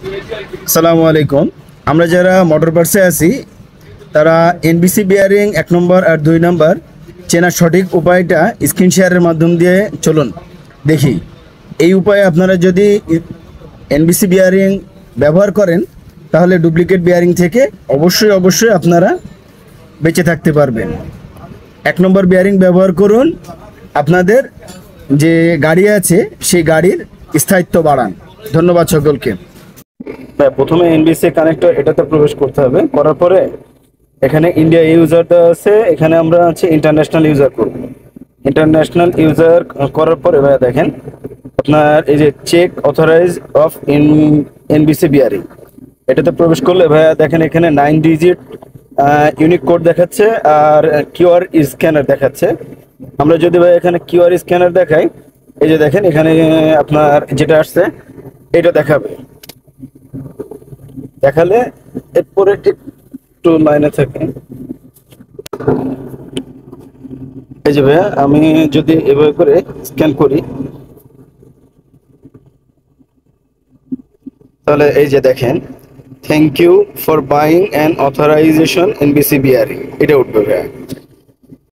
আসসালামু আলাইকুম। আমরা যারা মোটর পার্টসে আছি তারা এনবিসি বিয়ারিং 1 নম্বর আর 2 নম্বর চেনার সঠিক উপায়টা স্ক্রিন শেয়ারের মাধ্যম দিয়ে চলুন দেখি। এই উপায়ে আপনারা যদি এনবিসি বিয়ারিং ব্যবহার করেন তাহলে ডুপ্লিকেট বিয়ারিং থেকে অবশ্যই আপনারা বেঁচে থাকতে পারবেন। 1 নম্বর বিয়ারিং ব্যবহার করুন, আপনাদের যে গাড়ি আছে সেই গাড়ির স্থায়িত্ব বাড়ান। ধন্যবাদ সকলকে। প্রথমে এনবিসি কানেক্টর এটাতে প্রবেশ করতে হবে, করার পরে এখানে ইন্ডিয়া ইউজারটা আছে, এখানে আমরা হচ্ছে ইন্টারন্যাশনাল ইউজার করব। ইন্টারন্যাশনাল ইউজার করার পরে ভাইয়া দেখেন আপনার এই যে check authorize of NBC BRE এটাতে প্রবেশ করলে ভাইয়া দেখেন এখানে 9 ডিজিট ইউনিক কোড দেখাচ্ছে আর কিউআর স্ক্যানার দেখাচ্ছে। আমরা যদি ভাই এখানে কিউআর স্ক্যানার দেখাই, এই যে দেখেন এখানে আপনার যেটা আসছে এটা দেখাবে, দেখালে এরপরে একটু লাইনে থাকে। এই যে ভাইয়া আমি যদি এভাবে করে স্ক্যান করি তাহলে এই যে দেখেন thank you for buying an authorization NBC BRE এটা উঠবে ভাইয়া।